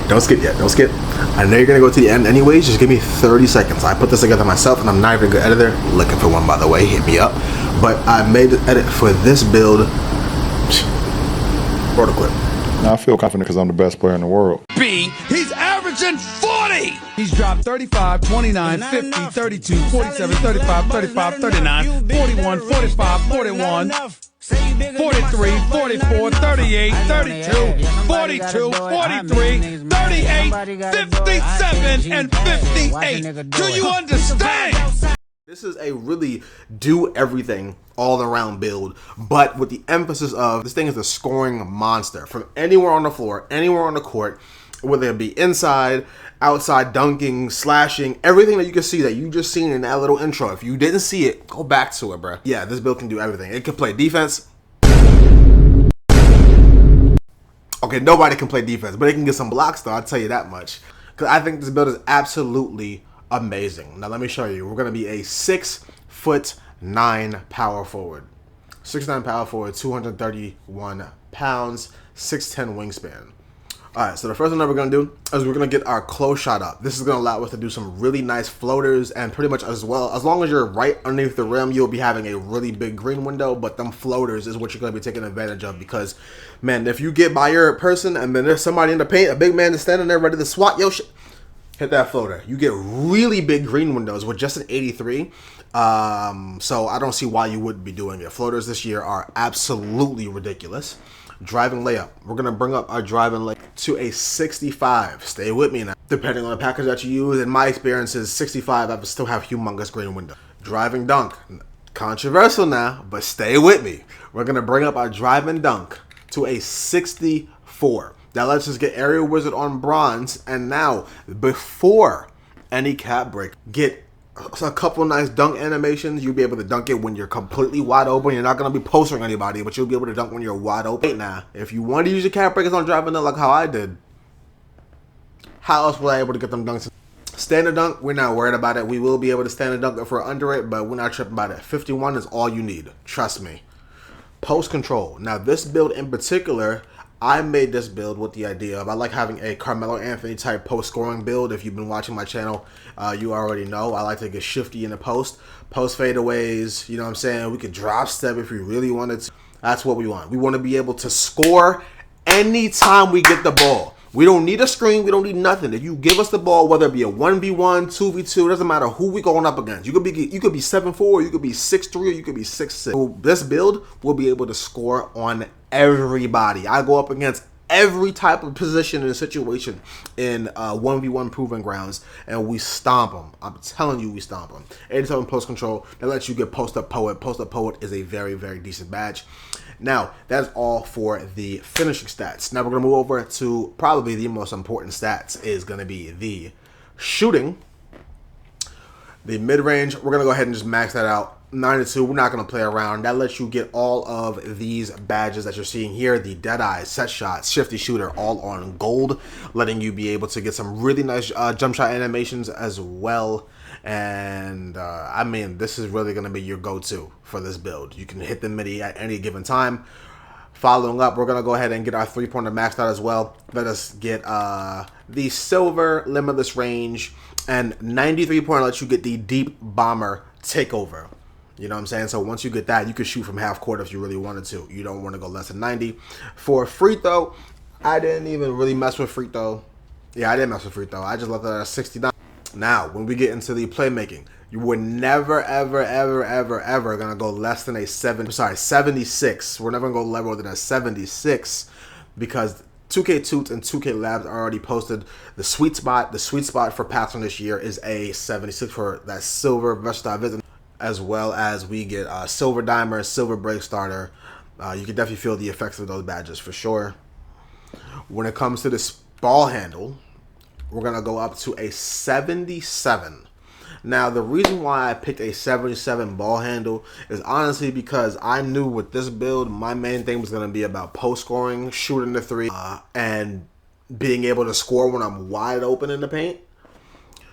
Don't skip yet. Don't skip. I know you're gonna go to the end anyways. Just give me 30 seconds. I put this together myself, and I'm not even a good editor. Looking for one, by the way. Hit me up. But I made the edit for this build. Roll the clip. Now I feel confident because I'm the best player in the world. B, he's averaging 40. He's dropped 35, 29, 50, 32, 47, 35, 35, 39, 41, 45, 41. 43, 44, 38, 32, 42, 43, 38, 57, and 58. Do you understand? This is a really do everything all around build, but with the emphasis of this thing is a scoring monster from anywhere on the floor, anywhere on the court, whether it be inside, outside, dunking, slashing, everything that you can see that you just seen in that little intro. If you didn't see it, go back to it, bro. Yeah, this build can do everything. It can play defense. Okay, nobody can play defense, but it can get some blocks though, I'll tell you that much. Because I think this build is absolutely amazing. Now let me show you. We're going to be a 6'9" power forward. 6'9" power forward, 231 pounds, 6'10" wingspan. Alright, so the first thing that we're going to do is we're going to get our close shot up. This is going to allow us to do some really nice floaters, and pretty much as well, as long as you're right underneath the rim, you'll be having a really big green window, but them floaters is what you're going to be taking advantage of because, man, if you get by your person and then there's somebody in the paint, a big man is standing there ready to swat your shit, hit that floater. You get really big green windows with just an 83. So I don't see why you wouldn't be doing it. Floaters this year are absolutely ridiculous. Driving layup. We're going to bring up our driving layup to a 65. Stay with me now. Depending on the package that you use, in my experience is 65, I would still have humongous green window. Driving dunk. Controversial now, but stay with me. We're going to bring up our driving dunk to a 64. That lets us get Aerial Wizard on bronze, and now, before any cap break, get a couple nice dunk animations. You'll be able to dunk it when you're completely wide open. You're not going to be postering anybody, but you'll be able to dunk when you're wide open. Now, if you want to use your cap breakers on driving dunk like how I did, how else was I able to get them dunks? Standard dunk, we're not worried about it. We will be able to standard dunk if we're under it, but we're not tripping about it. 51 is all you need. Trust me. Post control. Now, this build in particular, I made this build with the idea of I like having a Carmelo Anthony type post scoring build. If you've been watching my channel, you already know I like to get shifty in the post fadeaways. You know what I'm saying? We could drop step if we really wanted to. That's what we want. We want to be able to score anytime we get the ball. We don't need a screen. We don't need nothing. If you give us the ball, whether it be a 1v1, 2v2, doesn't matter who we going up against. You could be 7'4", you could be 6'3", or you could be 6'6". So this build will be able to score on everybody. I go up against every type of position and situation in 1v1 proving grounds, and we stomp them. I'm telling you, we stomp them. 87 post control, that lets you get post up poet. Post up poet is a very, very decent badge. Now, that's all for the finishing stats. Now we're going to move over to probably the most important stats is going to be the shooting. The mid-range, we're going to go ahead and just max that out. 92, we're not going to play around. That lets you get all of these badges that you're seeing here. The Deadeye, Set Shot, Shifty Shooter, all on gold, letting you be able to get some really nice jump shot animations as well. And I mean, this is really going to be your go-to for this build. You can hit the midi at any given time. Following up, we're going to go ahead and get our three-pointer maxed out as well. Let us get the Silver Limitless Range, and 93-pointer lets you get the Deep Bomber Takeover. You know what I'm saying? So once you get that, you can shoot from half court if you really wanted to. You don't want to go less than 90. For free throw, I didn't even really mess with free throw. Yeah, I didn't mess with free throw. I just left it at 69. Now, when we get into the playmaking, you were never, ever, ever, ever, ever going to go less than a 76. We're never going to go lower than a 76 because 2K Toots and 2K Labs are already posted the sweet spot. The sweet spot for passing this year is a 76 for that silver versatile visit, as well as we get silver dimer, silver break starter. You can definitely feel the effects of those badges for sure. When it comes to this ball handle, we're going to go up to a 77. Now, the reason why I picked a 77 ball handle is honestly because I knew with this build, my main thing was going to be about post scoring, shooting the three, and being able to score when I'm wide open in the paint.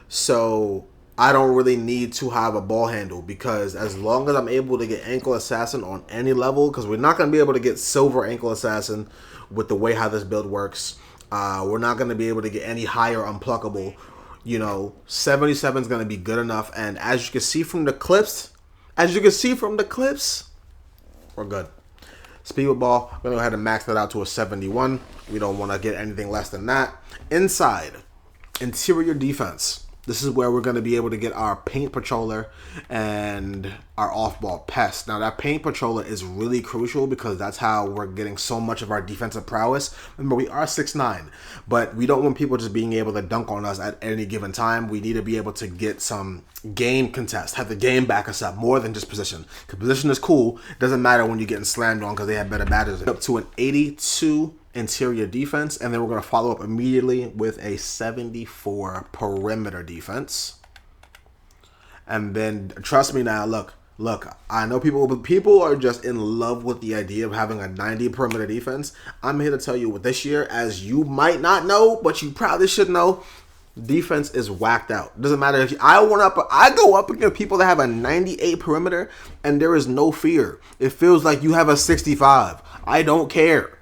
So I don't really need to have a ball handle because as long as I'm able to get ankle assassin on any level, because we're not going to be able to get silver ankle assassin with the way how this build works. We're not going to be able to get any higher unpluckable. 77 is going to be good enough. And as you can see from the clips, we're good. Speed with ball, we're going to go ahead and max that out to a 71. We don't want to get anything less than that. Inside, interior defense. This is where we're going to be able to get our paint patroller and our off-ball pest. Now, that paint patroller is really crucial because that's how we're getting so much of our defensive prowess. Remember, we are 6'9", but we don't want people just being able to dunk on us at any given time. We need to be able to get some game contest, have the game back us up more than just position. Because position is cool. It doesn't matter when you're getting slammed on because they have better batters. Up to an 82 interior defense, and then we're going to follow up immediately with a 74 perimeter defense. And then trust me now, look, I know people are just in love with the idea of having a 90 perimeter defense. I'm here to tell you what this year, as you might not know, but you probably should know, defense is whacked out. Doesn't matter if I go up against people that have a 98 perimeter and there is no fear. It feels like you have a 65. I don't care.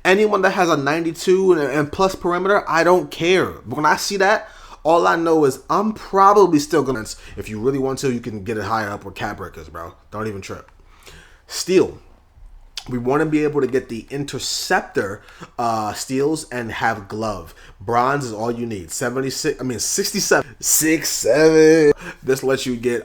Anyone that has a 92 and plus perimeter, I don't care. But when I see that, all I know is I'm probably still going to. If you really want to, you can get it higher up with cap breakers, bro. Don't even trip. Steal. We want to be able to get the interceptor steals and have glove. Bronze is all you need. 67. 6'7". This lets you get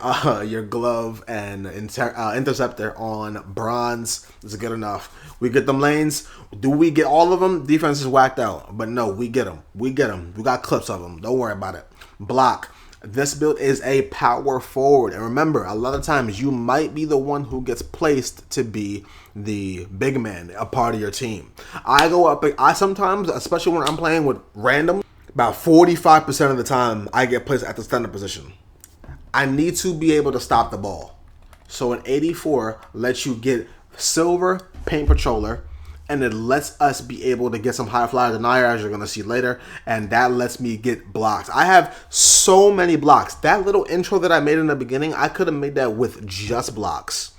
your glove and interceptor on bronze. Is good enough. We get them lanes. Do we get all of them? Defense is whacked out. But no, we get them. We got clips of them. Don't worry about it. Block. This build is a power forward. And remember, a lot of times you might be the one who gets placed to be the big man, a part of your team. I sometimes, especially when I'm playing with random, about 45% of the time I get placed at the center position. I need to be able to stop the ball. So an 84 lets you get silver paint patroller, and it lets us be able to get some high flyer denier, as you're going to see later, and that lets me get blocks. I have so many blocks. That little intro that I made in the beginning, I could have made that with just blocks.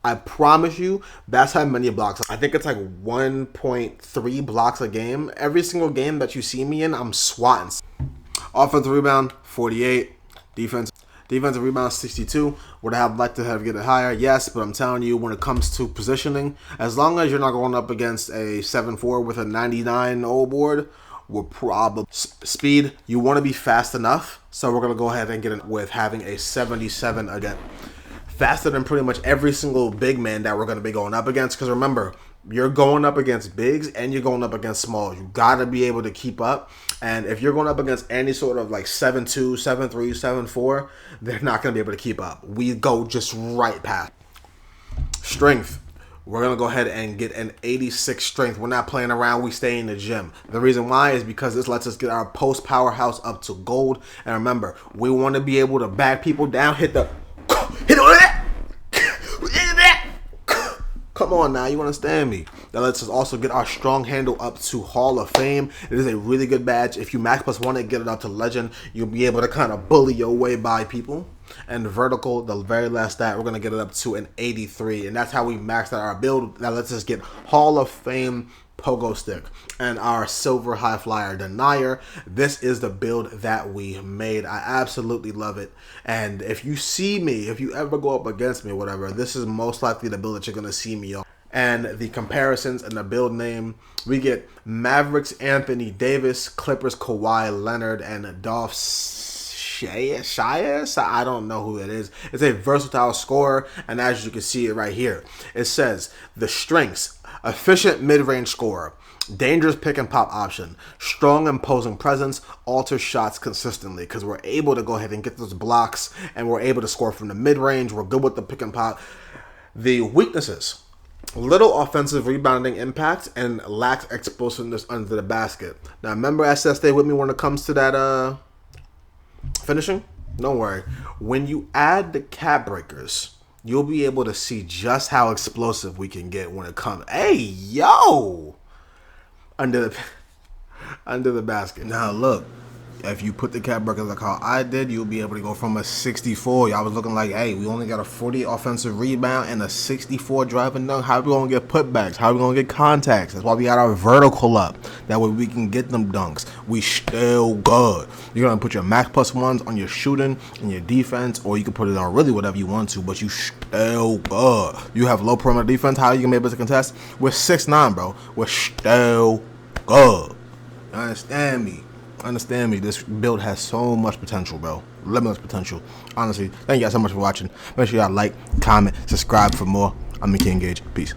I promise you, that's how many blocks. I think it's like 1.3 blocks a game. Every single game that you see me in, I'm swatting. Offensive rebound, 48. Defensive rebound, 62. Would I have liked to have get it higher? Yes, but I'm telling you, when it comes to positioning, as long as you're not going up against a 7'4" with a 99 old board, we're probably speed. You want to be fast enough, so we're gonna go ahead and get it with having a 77 again. Faster than pretty much every single big man that we're going to be going up against. Because remember, you're going up against bigs and you're going up against smalls. You got to be able to keep up. And if you're going up against any sort of like 7'2", 7'3", 7'4", they're not going to be able to keep up. We go just right past. Strength. We're going to go ahead and get an 86 strength. We're not playing around. We stay in the gym. The reason why is because this lets us get our post powerhouse up to gold. And remember, we want to be able to back people down, hit on that. Come on now, you understand me. That lets us also get our strong handle up to Hall of Fame. It is a really good badge. If you max +1 and get it up to legend, you'll be able to kind of bully your way by people. And vertical, the very last stat, we're going to get it up to an 83. And that's how we maxed out our build. That lets us get Hall of Fame pogo stick and our silver high flyer denier. This is the build that we made. I absolutely love it. And if you see me, if you ever go up against me or whatever, this is most likely the build that you're going to see me on. And the comparisons and the build name, we get Mavericks Anthony Davis, Clippers Kawhi Leonard, and Dolph Shias. I don't know who that is. It's a versatile scorer, and as you can see it right here, it says the strengths: efficient mid-range scorer, dangerous pick and pop option, strong imposing presence, alters shots consistently, because we're able to go ahead and get those blocks and we're able to score from the mid-range. We're good with the pick and pop. The weaknesses: little offensive rebounding impact and lacks explosiveness under the basket. Now remember, I said stay with me when it comes to that finishing. Don't worry. When you add the cap breakers, you'll be able to see just how explosive we can get when it comes. Hey, yo! Under the basket. Now look, if you put the cap breakers like how I did, you'll be able to go from a 64. Y'all was looking like, hey, we only got a 40 offensive rebound and a 64 driving dunk. How are we going to get putbacks? How are we going to get contacts? That's why we got our vertical up. That way we can get them dunks. We still good. You're going to put your max plus ones on your shooting and your defense, or you can put it on really whatever you want to, but you still good. You have low perimeter defense. How are you going to be able to contest? We're 6'9", bro. We're still good. You understand me? Understand me. This build has so much potential, bro. Limitless potential. Honestly, thank you guys so much for watching. Make sure y'all like, comment, subscribe for more. I'm Engage. Peace.